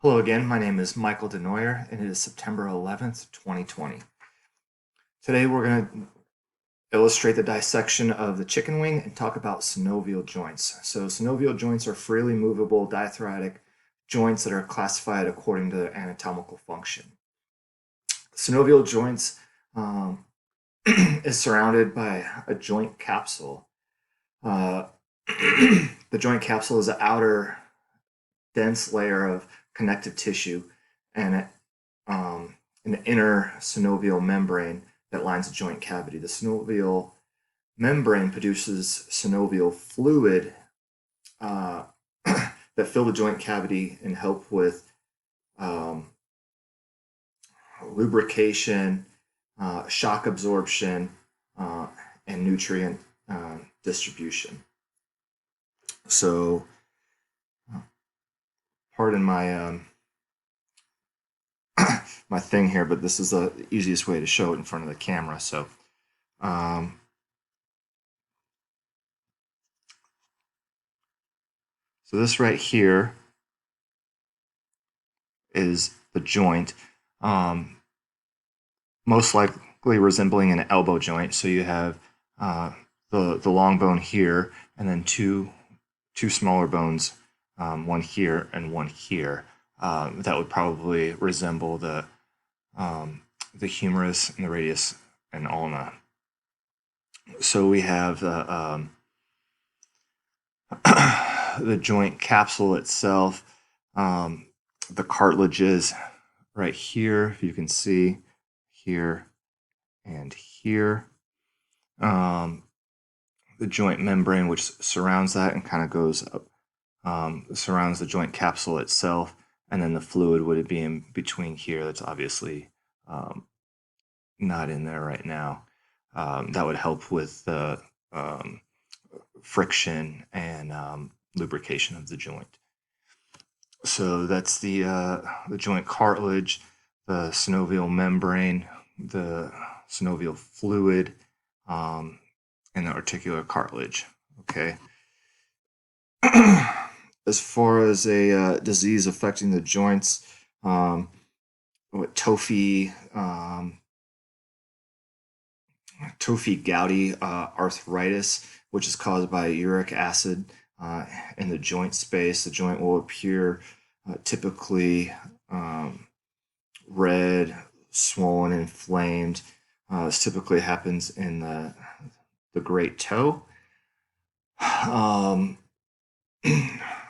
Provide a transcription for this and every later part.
Hello again, my name is Michael Denoyer and it is September 11th, 2020. Today we're going to illustrate the dissection of the chicken wing and talk about synovial joints. So synovial joints are freely movable diathoracic joints that are classified according to their anatomical function. Synovial joints is surrounded by a joint capsule. Uh, the joint capsule is an outer dense layer of connective tissue and an inner synovial membrane that lines the joint cavity. The synovial membrane produces synovial fluid uh, that fill the joint cavity and help with um, lubrication, shock absorption, and nutrient distribution. So, pardon my my thing here, but this is the easiest way to show it in front of the camera. Um, so this right here is the joint, most likely resembling an elbow joint. So you have the long bone here, and then two smaller bones, one here and one here. That would probably resemble the humerus and the radius and ulna. So we have the joint capsule itself, the cartilages right here, if you can see, here and here. The joint membrane, which surrounds that and kind of goes up, surrounds the joint capsule itself, and then the fluid would be in between here. That's obviously not in there right now. That would help with the friction and lubrication of the joint. So that's the joint cartilage, the synovial membrane, the synovial fluid, and the articular cartilage. Okay. As far as a disease affecting the joints, Tophi gouty arthritis, which is caused by uric acid in the joint space. The joint will appear typically red, swollen, inflamed. This typically happens in the great toe.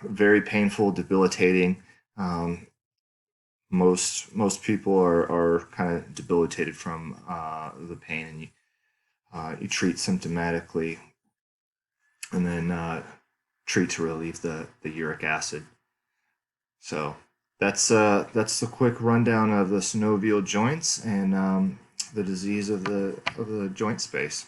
Very painful, debilitating. Most people are kind of debilitated from the pain, and you treat symptomatically, and then treat to relieve the uric acid. So that's the quick rundown of the synovial joints and the disease of the joint space.